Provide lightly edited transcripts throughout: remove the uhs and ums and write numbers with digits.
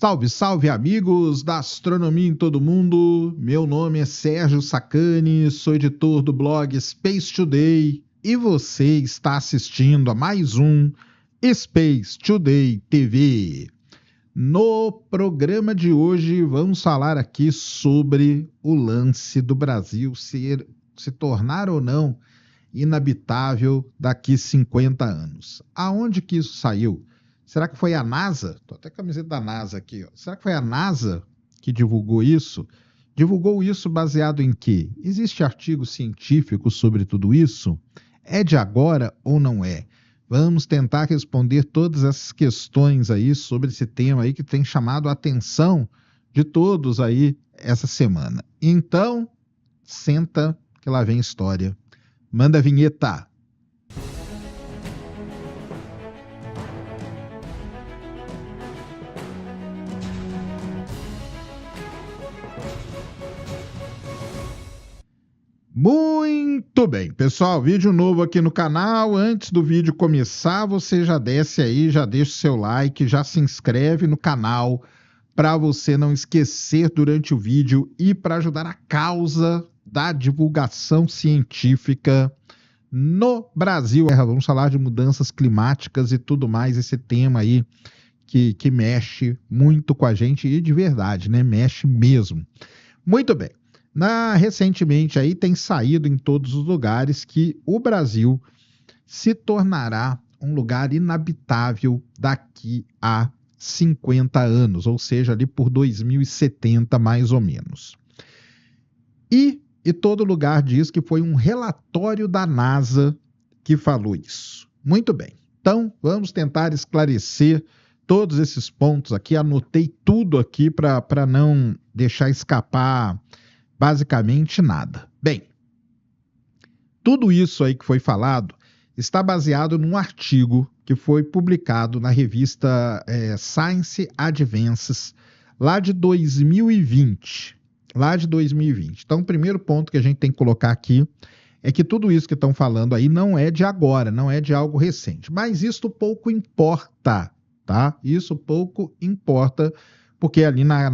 Salve, salve amigos da astronomia em todo mundo. Meu nome é Sérgio Sacani, sou editor do blog Space Today e você está assistindo a mais um Space Today TV. No programa de hoje vamos falar aqui sobre o lance do Brasil se tornar ou não inabitável daqui 50 anos. Aonde que isso saiu? Será que foi a NASA? Tô até com a camiseta da NASA aqui, ó. Será que foi a NASA que divulgou isso? Divulgou isso baseado em quê? Existe artigo científico sobre tudo isso? É de agora ou não é? Vamos tentar responder todas essas questões aí sobre esse tema aí que tem chamado a atenção de todos aí essa semana. Então, senta que lá vem história. Manda a vinheta. Muito bem, pessoal, vídeo novo aqui no canal. Antes do vídeo começar, você já desce aí, já deixa o seu like, já se inscreve no canal para você não esquecer durante o vídeo e para ajudar a causa da divulgação científica no Brasil. Vamos falar de mudanças climáticas e tudo mais, esse tema aí que mexe muito com a gente e de verdade, né? Mexe mesmo. Muito bem. Recentemente aí tem saído em todos os lugares que o Brasil se tornará um lugar inabitável daqui a 50 anos, ou seja, ali por 2070 mais ou menos. E todo lugar diz que foi um relatório da NASA que falou isso. Muito bem, então vamos tentar esclarecer todos esses pontos aqui, anotei tudo aqui para não deixar escapar basicamente nada. Bem, tudo isso aí que foi falado está baseado num artigo que foi publicado na revista Science Advances, lá de 2020. Então, o primeiro ponto que a gente tem que colocar aqui é que tudo isso que estão falando aí não é de agora, não é de algo recente. Mas isso pouco importa, tá? Isso pouco importa, porque ali, na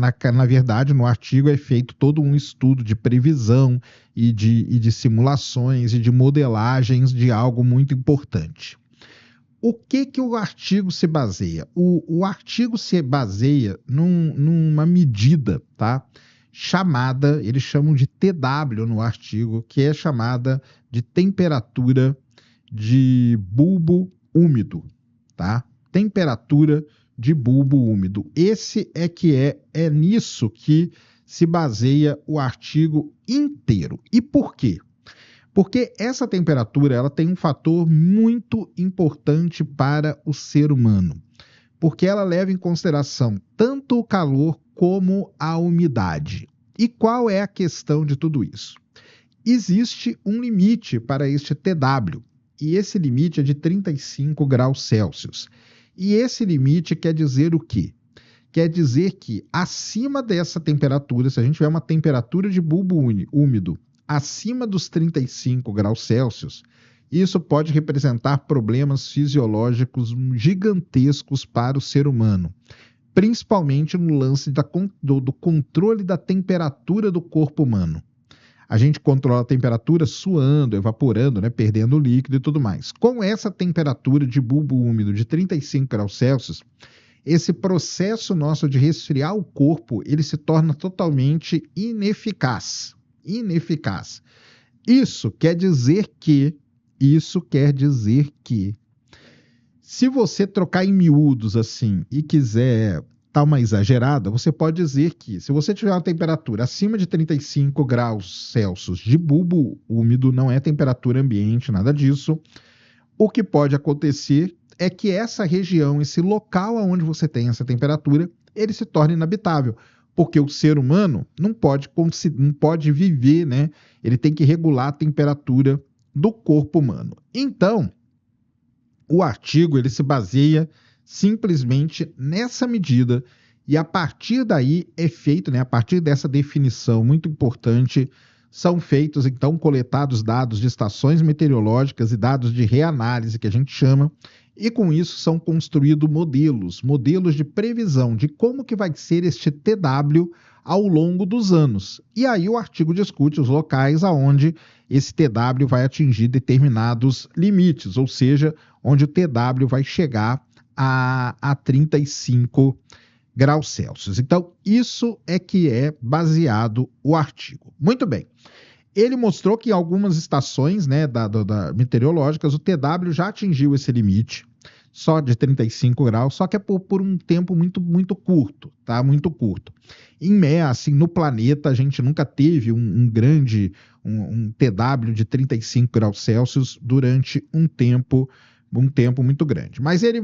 verdade, no artigo é feito todo um estudo de previsão e de simulações e de modelagens de algo muito importante. O que o artigo se baseia? O artigo se baseia numa medida, tá? Chamada, eles chamam de TW no artigo, que é chamada de temperatura de bulbo úmido, tá? Temperatura de bulbo úmido. Esse é nisso que se baseia o artigo inteiro. E por quê? Porque essa temperatura ela tem um fator muito importante para o ser humano, porque ela leva em consideração tanto o calor como a umidade. E qual é a questão de tudo isso? Existe um limite para este TW, e esse limite é de 35 graus Celsius. E esse limite quer dizer o quê? Quer dizer que acima dessa temperatura, se a gente tiver uma temperatura de bulbo úmido acima dos 35 graus Celsius, isso pode representar problemas fisiológicos gigantescos para o ser humano, principalmente no lance do controle da temperatura do corpo humano. A gente controla a temperatura suando, evaporando, né, perdendo líquido e tudo mais. Com essa temperatura de bulbo úmido de 35 graus Celsius, esse processo nosso de resfriar o corpo, ele se torna totalmente ineficaz. Isso quer dizer que, se você trocar em miúdos assim e quiser dar uma exagerada, você pode dizer que se você tiver uma temperatura acima de 35 graus Celsius de bulbo úmido, não é temperatura ambiente, nada disso, o que pode acontecer é que essa região, esse local onde você tem essa temperatura, ele se torna inabitável, porque o ser humano não pode viver, né? Ele tem que regular a temperatura do corpo humano. Então, o artigo ele se baseia simplesmente nessa medida e a partir daí é feito, né, a partir dessa definição muito importante, são feitos então coletados dados de estações meteorológicas e dados de reanálise que a gente chama, E com isso são construídos modelos de previsão de como que vai ser este TW ao longo dos anos. E aí o artigo discute os locais aonde esse TW vai atingir determinados limites, ou seja, onde o TW vai chegar a 35 graus Celsius. Então, isso é que é baseado o artigo. Muito bem. Ele mostrou que em algumas estações, né, meteorológicas, o TW já atingiu esse limite, só de 35 graus, só que é por um tempo muito curto, tá? Muito curto. Assim, no planeta, a gente nunca teve um TW de 35 graus Celsius durante um tempo muito grande. Mas ele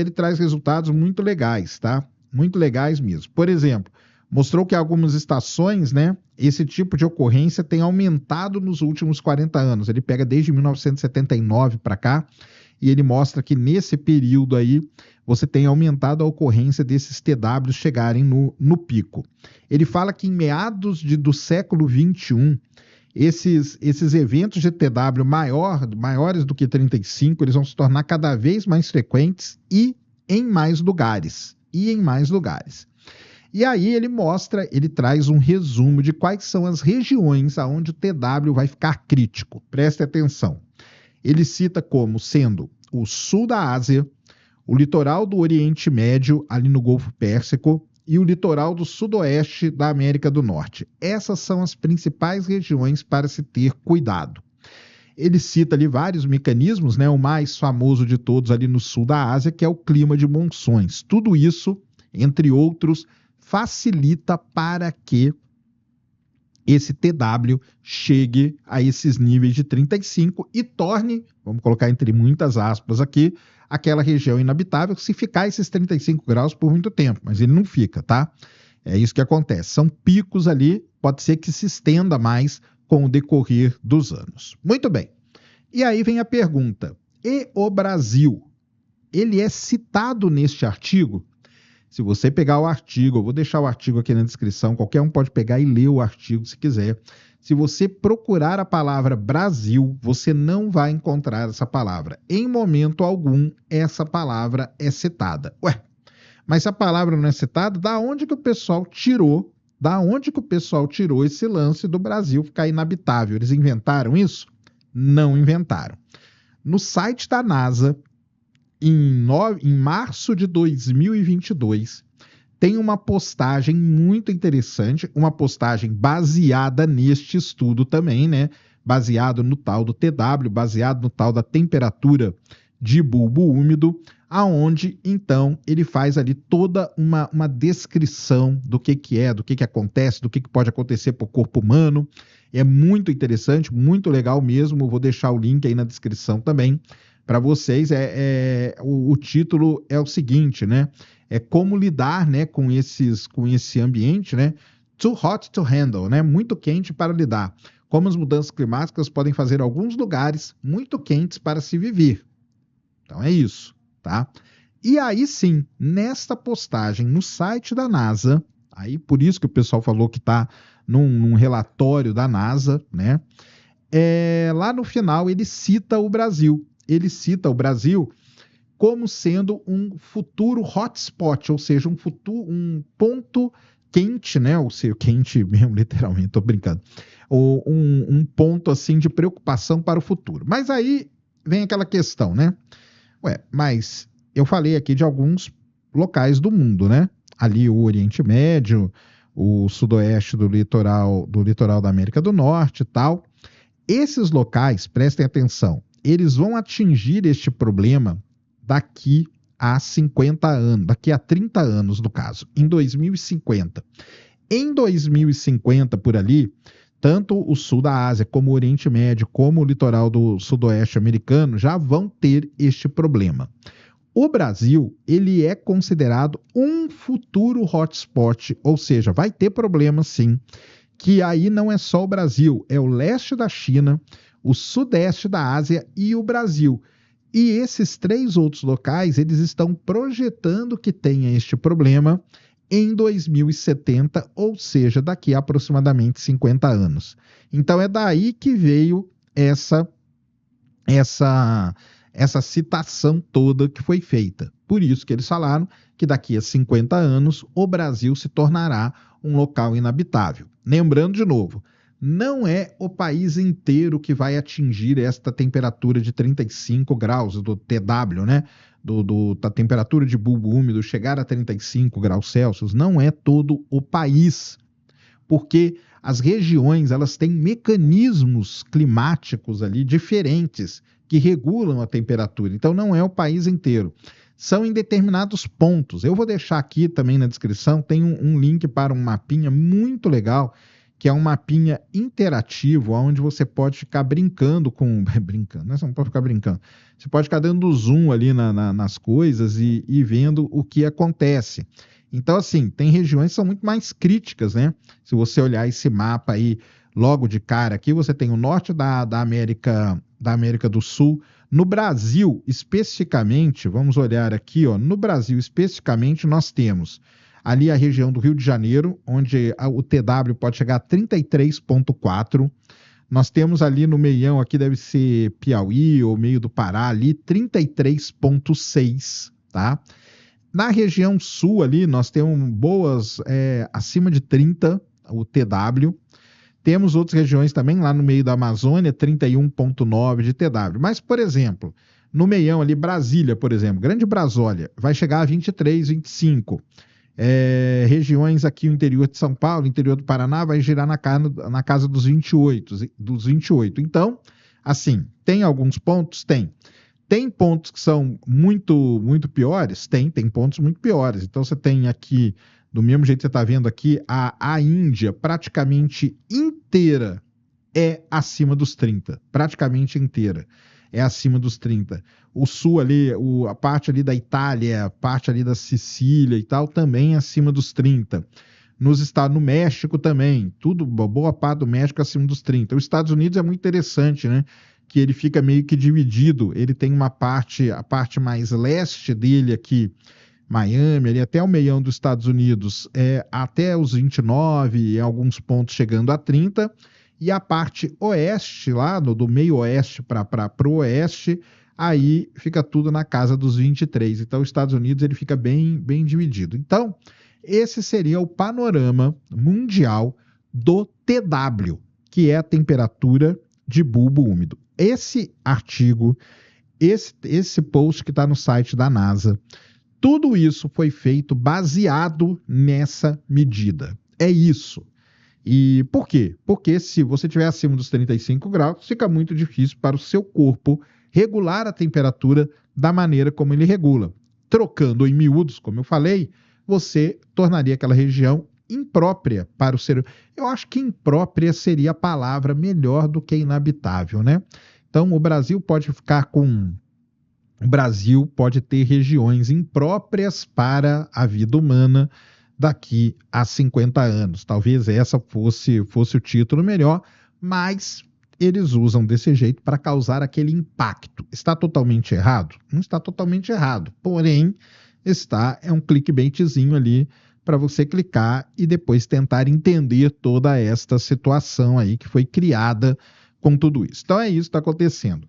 traz resultados muito legais, tá? Muito legais mesmo. Por exemplo, mostrou que algumas estações, né, esse tipo de ocorrência tem aumentado nos últimos 40 anos. Ele pega desde 1979 para cá e ele mostra que nesse período aí você tem aumentado a ocorrência desses TWs chegarem no pico. Ele fala que em meados do século 21, esses eventos de TW maiores do que 35, eles vão se tornar cada vez mais frequentes e em mais lugares. E aí ele traz um resumo de quais são as regiões aonde o TW vai ficar crítico. Preste atenção. Ele cita como sendo o sul da Ásia, o litoral do Oriente Médio, ali no Golfo Pérsico, e o litoral do sudoeste da América do Norte. Essas são as principais regiões para se ter cuidado. Ele cita ali vários mecanismos, né? O mais famoso de todos ali no sul da Ásia, que é o clima de monções. Tudo isso, entre outros, facilita para que esse TW chegue a esses níveis de 35 e torne, vamos colocar entre muitas aspas aqui, aquela região inabitável se ficar esses 35 graus por muito tempo, mas ele não fica, tá? É isso que acontece. São picos ali, pode ser que se estenda mais com o decorrer dos anos. Muito bem. E aí vem a pergunta: e o Brasil? Ele é citado neste artigo? Se você pegar o artigo, eu vou deixar o artigo aqui na descrição, qualquer um pode pegar e ler o artigo se quiser. Se você procurar a palavra Brasil, você não vai encontrar essa palavra. Em momento algum, essa palavra é citada. Ué, mas se a palavra não é citada, da onde que o pessoal tirou esse lance do Brasil ficar inabitável? Eles inventaram isso? Não inventaram. No site da NASA, em março de 2022, tem uma postagem muito interessante, uma postagem baseada neste estudo também, né? Baseado no tal do TW, baseado no tal da temperatura de bulbo úmido, aonde, então, ele faz ali toda uma descrição do que é, do que acontece, do que pode acontecer para o corpo humano. É muito interessante, muito legal mesmo. Vou deixar o link aí na descrição também para vocês. O título é o seguinte, né? É como lidar, né, com esse ambiente, né? Too hot to handle, né? Muito quente para lidar. Como as mudanças climáticas podem fazer alguns lugares muito quentes para se viver. Então é isso, tá? E aí sim, nesta postagem no site da NASA, aí por isso que o pessoal falou que está num relatório da NASA, né? Lá no final ele cita o Brasil. Ele cita o Brasil como sendo um futuro hotspot, ou seja, um ponto quente, né? Ou seja, quente mesmo, literalmente, tô brincando. Um ponto assim de preocupação para o futuro. Mas aí vem aquela questão, né? Ué, mas eu falei aqui de alguns locais do mundo, né? Ali o Oriente Médio, o sudoeste do litoral da América do Norte e tal. Esses locais, prestem atenção, eles vão atingir este problema daqui a 50 anos, daqui a 30 anos, no caso, em 2050. Em 2050, por ali, tanto o sul da Ásia, como o Oriente Médio, como o litoral do sudoeste americano já vão ter este problema. O Brasil, ele é considerado um futuro hotspot, ou seja, vai ter problema sim, que aí não é só o Brasil, é o leste da China, o sudeste da Ásia e o Brasil. E esses três outros locais, eles estão projetando que tenha este problema em 2070, ou seja, daqui a aproximadamente 50 anos. Então é daí que veio essa essa citação toda que foi feita. Por isso que eles falaram que daqui a 50 anos o Brasil se tornará um local inabitável. Lembrando de novo, não é o país inteiro que vai atingir esta temperatura de 35 graus do TW, né? Da temperatura de bulbo úmido chegar a 35 graus Celsius. Não é todo o país, porque as regiões elas têm mecanismos climáticos ali diferentes que regulam a temperatura. Então não é o país inteiro. São em determinados pontos. Eu vou deixar aqui também na descrição, tem um link para um mapinha muito legal, que é um mapinha interativo, onde você pode ficar brincando com... brincando, né? Você não pode ficar brincando. Você pode ficar dando zoom ali nas coisas e vendo o que acontece. Então, assim, tem regiões que são muito mais críticas, né? Se você olhar esse mapa aí, logo de cara aqui, você tem o norte da América do Sul. No Brasil, especificamente, vamos olhar aqui, ó, no Brasil, especificamente, nós temos ali a região do Rio de Janeiro, onde o TW pode chegar a 33,4. Nós temos ali no meião, aqui deve ser Piauí ou meio do Pará, ali 33,6, tá? Na região sul ali, nós temos boas acima de 30, o TW. Temos outras regiões também, lá no meio da Amazônia, 31,9 de TW. Mas, por exemplo, no meião ali, Brasília, por exemplo, Grande Brasólia, vai chegar a 23, 25. Regiões aqui, o interior de São Paulo, interior do Paraná, vai girar na casa dos 28. Então, assim, tem alguns pontos? Tem. Tem pontos que são muito, muito piores? Tem pontos muito piores. Então, você tem aqui, do mesmo jeito que você está vendo aqui, a Índia praticamente inteira é acima dos 30. Praticamente inteira é acima dos 30. O sul ali, a parte ali da Itália, a parte ali da Sicília e tal, também é acima dos 30. No México também, boa parte do México é acima dos 30. Os Estados Unidos é muito interessante, né? Que ele fica meio que dividido. Ele tem a parte mais leste dele aqui, Miami, ali até o meião dos Estados Unidos, até os 29, em alguns pontos chegando a 30, e a parte oeste, lá do meio oeste para o oeste, aí fica tudo na casa dos 23. Então, os Estados Unidos ele fica bem, bem dividido. Então, esse seria o panorama mundial do TW, que é a temperatura de bulbo úmido. Esse artigo, esse post que está no site da NASA, tudo isso foi feito baseado nessa medida. É isso. E por quê? Porque se você estiver acima dos 35 graus, fica muito difícil para o seu corpo regular a temperatura da maneira como ele regula. Trocando em miúdos, como eu falei, você tornaria aquela região imprópria para o ser humano. Eu acho que imprópria seria a palavra melhor do que inabitável, né? Então, o Brasil pode ter regiões impróprias para a vida humana daqui a 50 anos. Talvez essa fosse o título melhor, mas eles usam desse jeito para causar aquele impacto. Está totalmente errado? Não está totalmente errado, porém, é um clickbaitzinho ali para você clicar e depois tentar entender toda esta situação aí que foi criada com tudo isso. Então é isso que está acontecendo.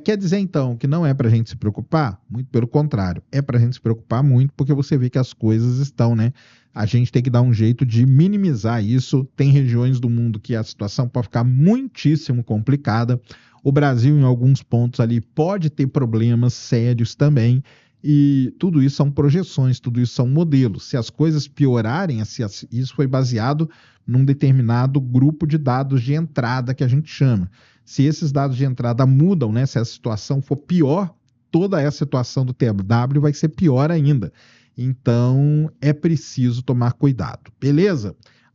Quer dizer, então, que não é para a gente se preocupar? Muito pelo contrário, é para a gente se preocupar muito, porque você vê que as coisas estão, né? A gente tem que dar um jeito de minimizar isso. Tem regiões do mundo que a situação pode ficar muitíssimo complicada. O Brasil, em alguns pontos ali, pode ter problemas sérios também. E tudo isso são projeções, tudo isso são modelos. Se as coisas piorarem, isso foi baseado num determinado grupo de dados de entrada que a gente chama. Se esses dados de entrada mudam, né, se a situação for pior, toda essa situação do TW vai ser pior ainda. Então, é preciso tomar cuidado, beleza?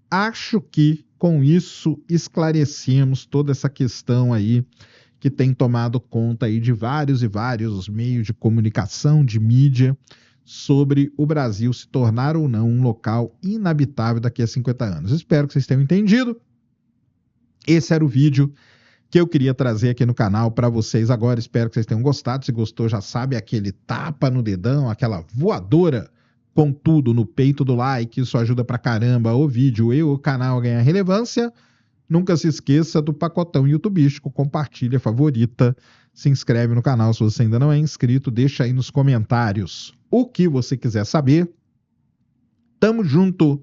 Acho que com isso esclarecemos toda essa questão aí que tem tomado conta aí de vários e vários meios de comunicação, de mídia, sobre o Brasil se tornar ou não um local inabitável daqui a 50 anos. Espero que vocês tenham entendido. Esse era o vídeo que eu queria trazer aqui no canal para vocês agora. Espero que vocês tenham gostado. Se gostou, já sabe, aquele tapa no dedão, aquela voadora com tudo no peito do like. Isso ajuda pra caramba o vídeo e o canal a ganhar relevância. Nunca se esqueça do pacotão youtubístico, compartilha, favorita, se inscreve no canal se você ainda não é inscrito, deixa aí nos comentários o que você quiser saber. Tamo junto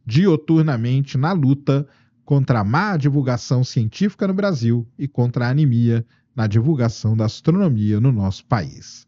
dioturnamente na luta contra a má divulgação científica no Brasil e contra a anemia na divulgação da astronomia no nosso país.